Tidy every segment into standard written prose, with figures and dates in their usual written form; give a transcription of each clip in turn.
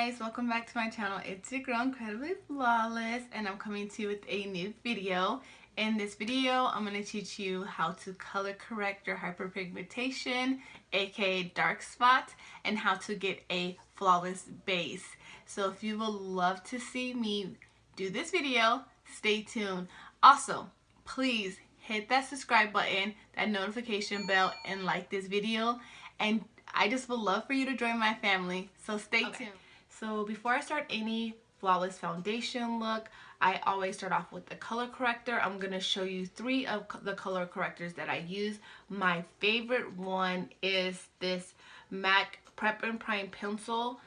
guys, welcome back to my channel. It's your girl Incredibly Flawless, and I'm coming to you with a new video. In this video, I'm going to teach you how to color correct your hyperpigmentation, aka dark spots, and how to get a flawless base. So if you would love to see me do this video, stay tuned. Also, please hit that subscribe button, that notification bell, and like this video. And I just would love for you to join my family, so stay tuned. So before I start any flawless foundation look, I always start off with the color corrector. I'm going to show you 3 of the color correctors that I use. My favorite one is this MAC Prep and Prime pencil.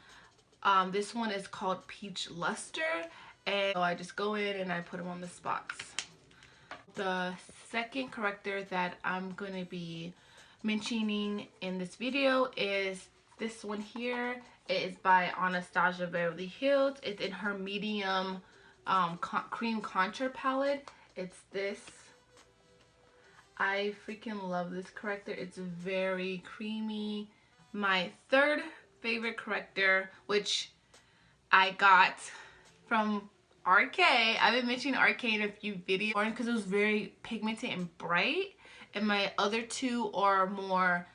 This one is called Peach Luster, and so I just go in and I put them on the spots. The second corrector that I'm going to be mentioning in this video is this one here. It is by Anastasia Beverly Hills. It's in her medium cream contour palette. It's this. I freaking love this corrector. It's very creamy. My third favorite corrector, which I got from RK. I've been mentioning RK in a few videos because it was very pigmented and bright. And my other 2 are more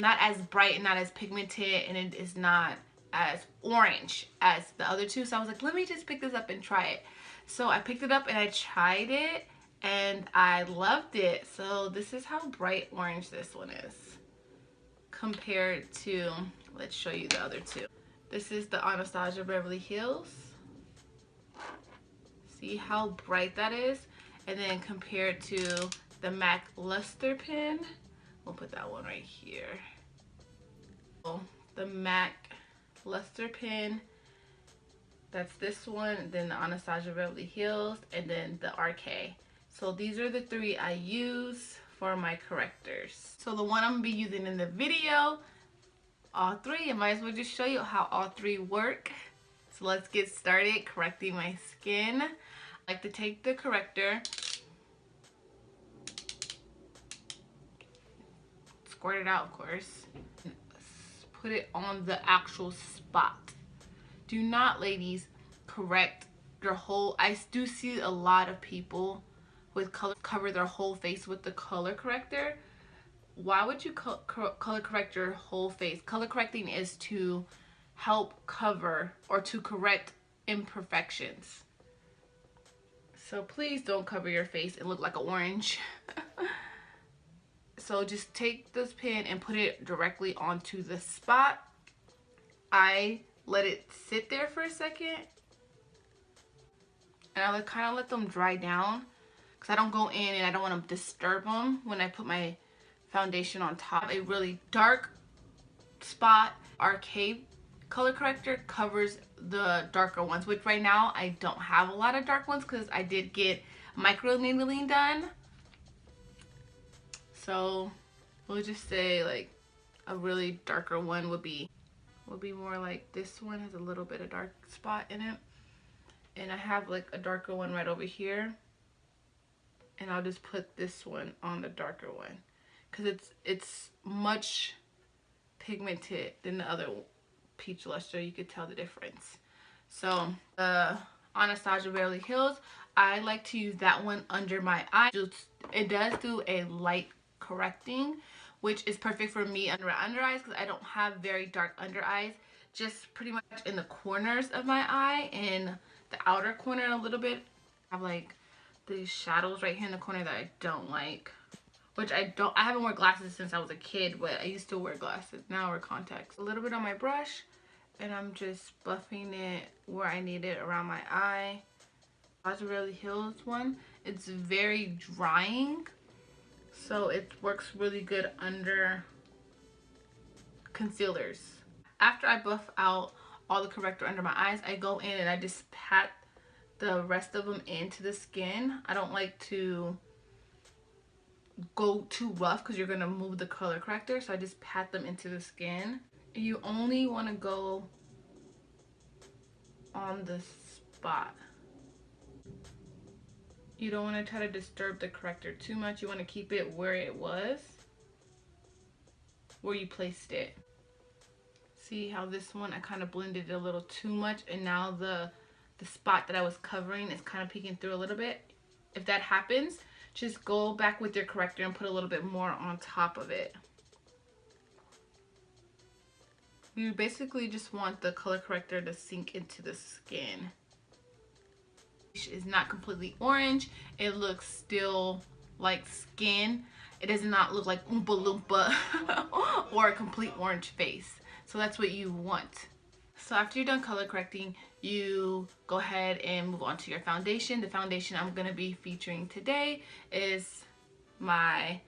not as bright and not as pigmented, and it is not as orange as the other 2. So I was like, let me just pick this up and try it. So I picked it up and I tried it and I loved it. So this is how bright orange this one is compared to, let's show you the other 2. This is the Anastasia Beverly Hills. See how bright that is? And then compared to the MAC Luster pen, we'll put that one right here. So the MAC Luster pen, that's this one, then the Anastasia Beverly Hills, and then the RK. So these are the 3 I use for my correctors. So the one I'm gonna be using in the video, all 3, I might as well just show you how all 3 work. So let's get started correcting my skin. I like to take the corrector, squirt it out, of course, and put it on the actual spot. Do not, ladies, correct your whole. I do see a lot of people with color cover their whole face with the color corrector. Why would you color correct your whole face? Color correcting is to help cover or to correct imperfections. So please don't cover your face and look like an orange. So just take this pen and put it directly onto the spot. I let it sit there for a second, and I kind of let them dry down because I don't go in and I don't want to disturb them when I put my foundation on top. A really dark spot RK color corrector covers the darker ones, which right now I don't have a lot of dark ones because I did get micro needling done. So we'll just say like a really darker one would be more like this one. Has a little bit of dark spot in it, and I have like a darker one right over here, and I'll just put this one on the darker one because it's much pigmented than the other Peach Luster. You could tell the difference. So the Anastasia Beverly Hills, I like to use that one under my eye. It does do a light correcting, which is perfect for me under my under eyes because I don't have very dark under eyes, just pretty much in the corners of my eye and the outer corner a little bit. I have like these shadows right here in the corner that I don't like, which I haven't worn glasses since I was a kid, but I used to wear glasses. Now I wear contacts. A little bit on my brush, and I'm just buffing it where I need it around my eye. Anastasia Beverly Hills one, it's very drying, so it works really good under concealers. After I buff out all the corrector under my eyes, I go in and I just pat the rest of them into the skin. I don't like to go too rough because you're going to move the color corrector, so I just pat them into the skin. You only want to go on the spot. You don't want to try to disturb the corrector too much. You want to keep it where it was, where you placed it. See how this one I kind of blended it a little too much, and now the spot that I was covering is kind of peeking through a little bit. If that happens, just go back with your corrector and put a little bit more on top of it. You basically just want the color corrector to sink into the skin. It's not completely orange. It looks still like skin. It does not look like Oompa Loompa or a complete orange face. So that's what you want. So after you're done color correcting, you go ahead and move on to your foundation. The foundation I'm going to be featuring today is my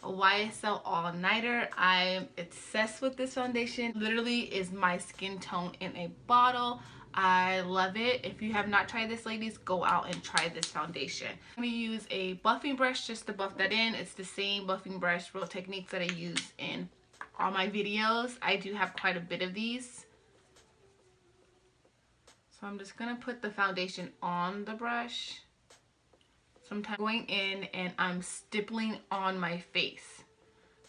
YSL All Nighter. I'm obsessed with this foundation. Literally is my skin tone in a bottle. I love it. If you have not tried this, ladies, go out and try this foundation. I'm going to use a buffing brush just to buff that in. It's the same buffing brush Real Techniques that I use in all my videos. I do have quite a bit of these. So I'm just going to put the foundation on the brush. Sometimes going in and I'm stippling on my face,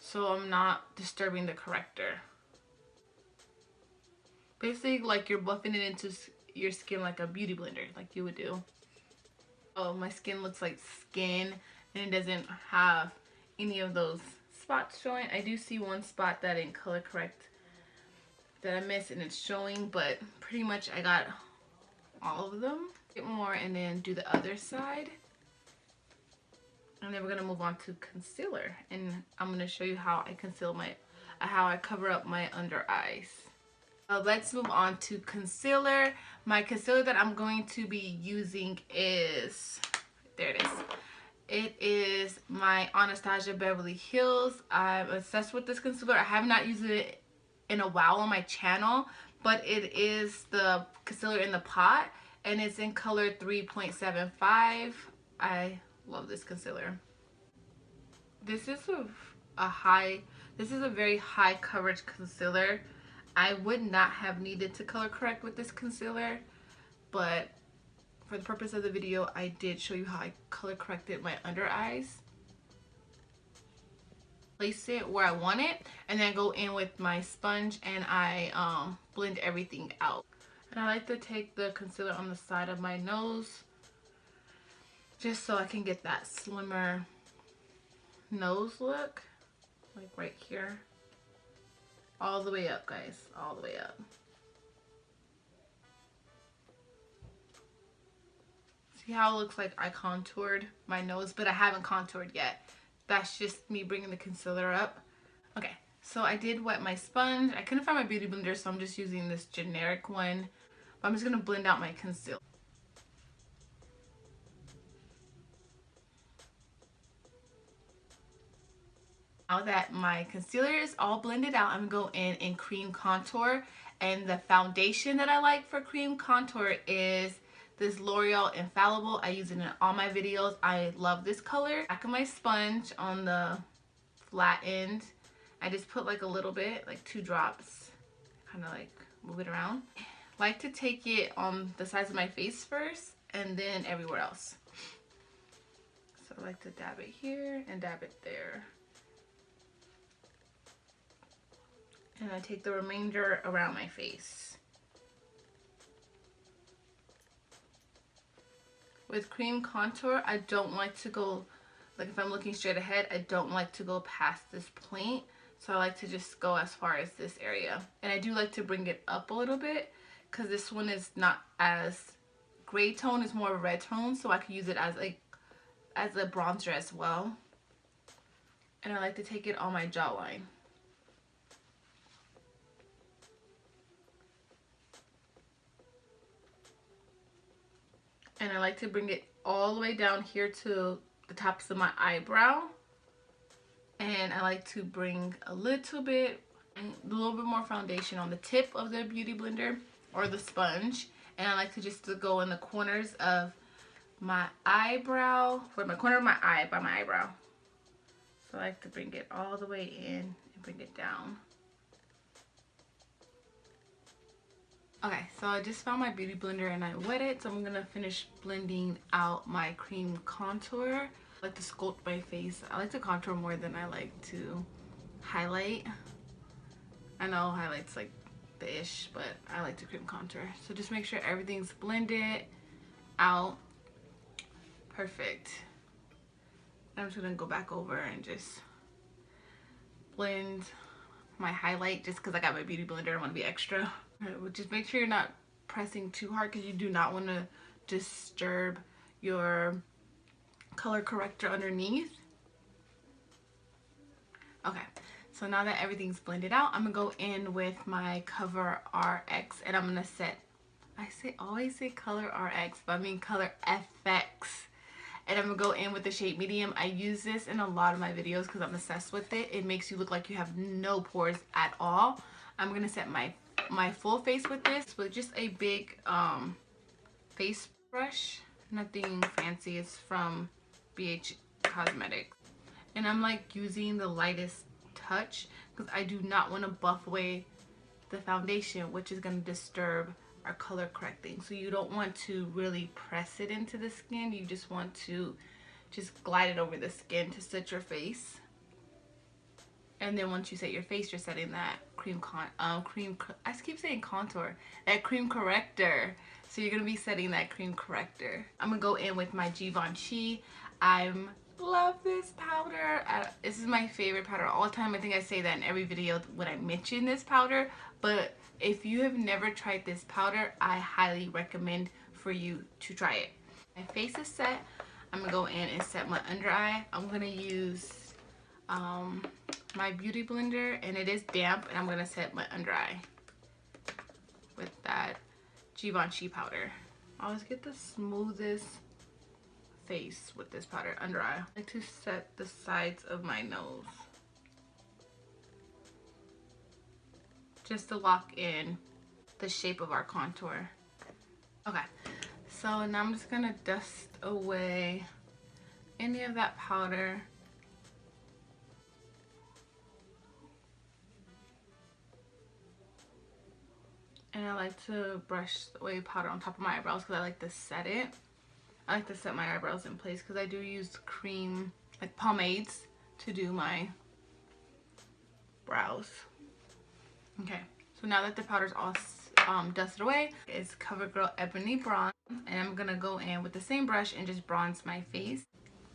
so I'm not disturbing the corrector. Basically like you're buffing it into your skin like a beauty blender, like you would do. Oh, my skin looks like skin and it doesn't have any of those spots showing. I do see one spot that in color correct that I missed and it's showing, but pretty much I got all of them. Get more and then do the other side. And then we're gonna move on to concealer, and I'm gonna show you how I conceal how I cover up my under eyes. Let's move on to concealer. My concealer that I'm going to be using is, there it is. It is my Anastasia Beverly Hills. I'm obsessed with this concealer. I have not used it in a while on my channel, but it is the concealer in the pot, and it's in color 3.75. I love this concealer. This is a very high coverage concealer. I would not have needed to color correct with this concealer, but for the purpose of the video, I did show you how I color corrected my under eyes. Place it where I want it, and then go in with my sponge and I blend everything out. And I like to take the concealer on the side of my nose, just so I can get that slimmer nose look, like right here, all the way up, guys, all the way up. See how it looks like I contoured my nose, but I haven't contoured yet. That's just me bringing the concealer up. Okay, so I did wet my sponge. I couldn't find my beauty blender, so I'm just using this generic one. But I'm just gonna blend out my concealer. Now that my concealer is all blended out, I'm going to go in and cream contour. And the foundation that I like for cream contour is this L'Oreal Infallible. I use it in all my videos. I love this color. Back of my sponge on the flat end, I just put like a little bit, like 2 drops, kind of like move it around. I like to take it on the sides of my face first and then everywhere else. So I like to dab it here and dab it there. And I take the remainder around my face. With cream contour, I don't like to go, like if I'm looking straight ahead, I don't like to go past this point. So I like to just go as far as this area. And I do like to bring it up a little bit, because this one is not as gray tone, it's more of a red tone. So I can use it as a bronzer as well. And I like to take it on my jawline. And I like to bring it all the way down here to the tops of my eyebrow. And I like to bring a little bit more foundation on the tip of the beauty blender or the sponge. And I like to just go in the corners of my eyebrow, or my corner of my eye by my eyebrow. So I like to bring it all the way in and bring it down. Okay, so I just found my beauty blender and I wet it, so I'm gonna finish blending out my cream contour. I like to sculpt my face. I like to contour more than I like to highlight. I know highlight's like the ish, but I like to cream contour. So just make sure everything's blended out. Perfect. I'm just gonna go back over and just blend my highlight just because I got my beauty blender. I want to be extra. Right, just make sure you're not pressing too hard because you do not want to disturb your color corrector underneath. Okay, so now that everything's blended out, I'm gonna go in with my Cover RX and I'm gonna set, always say Color RX, but I mean Color FX. And I'm gonna go in with the shade medium. I use this in a lot of my videos because I'm obsessed with it. It makes you look like you have no pores at all. I'm gonna set my full face with this with just a big face brush. Nothing fancy. It's from BH Cosmetics. And I'm like using the lightest touch because I do not want to buff away the foundation, which is gonna disturb our color correcting. So you don't want to really press it into the skin. You just want to just glide it over the skin to set your face. And then once you set your face, you're setting that I keep saying contour, that cream corrector. So you're gonna be setting that cream corrector. I'm gonna go in with my Givenchy. I love this powder. This is my favorite powder all the time. I think I say that in every video when I mention this powder, but if you have never tried this powder, I highly recommend for you to try it. My face is set. I'm gonna go in and set my under eye. I'm gonna use my beauty blender, and it is damp, and I'm gonna set my under eye with that Givenchy powder. I always get the smoothest face with this powder under eye. I like to set the sides of my nose just to lock in the shape of our contour. Okay, so now I'm just gonna dust away any of that powder. And I like to brush away powder on top of my eyebrows because I like to set it. I like to set my eyebrows in place because I do use cream, like pomades, to do my brows. Okay, so now that the powder's all dusted away, it's CoverGirl Ebony Bronze, and I'm gonna go in with the same brush and just bronze my face.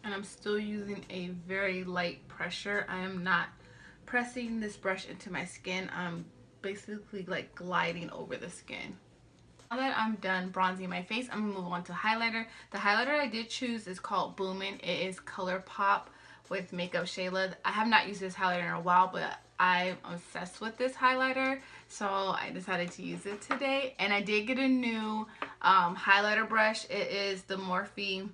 And I'm still using a very light pressure. I am not pressing this brush into my skin. I'm basically like gliding over the skin. Now that I'm done bronzing my face, I'm gonna move on to highlighter. The highlighter I did choose is called Boomin'. It is ColourPop with Makeup Shayla. I have not used this highlighter in a while, but I'm obsessed with this highlighter, so I decided to use it today. And I did get a new highlighter brush. It is the Morphe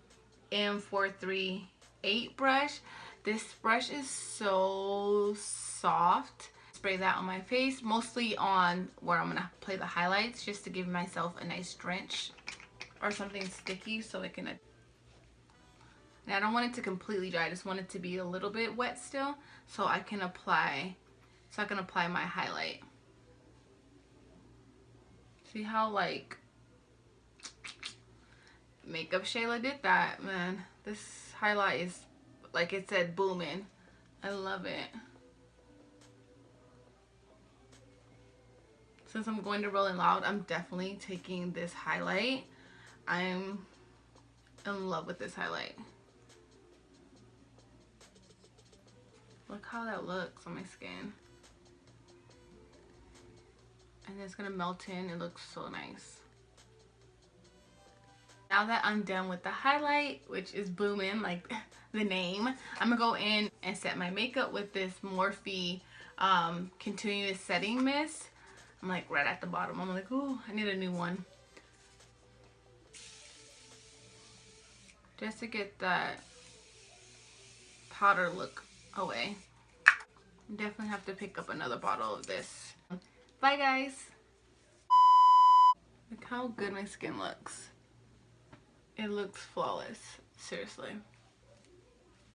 M438 brush. This brush is so soft. Spray that on my face, mostly on where I'm gonna play the highlights, just to give myself a nice drench or something sticky so it can. And I don't want it to completely dry. I just want it to be a little bit wet still, so I can apply my highlight. See how like Makeup Shayla did that, man. This highlight is, like it said, booming. I love it. Since I'm going to Rolling Loud, I'm definitely taking this highlight. I'm in love with this highlight. Look how that looks on my skin. And it's gonna melt in. It looks so nice. Now that I'm done with the highlight, which is booming like the name, I'm gonna go in and set my makeup with this Morphe Continuous Setting Mist. I'm like right at the bottom. I'm like, oh, I need a new one. Just to get that powder look away. Definitely have to pick up another bottle of this. Bye guys. Look how good my skin looks. It looks flawless, seriously.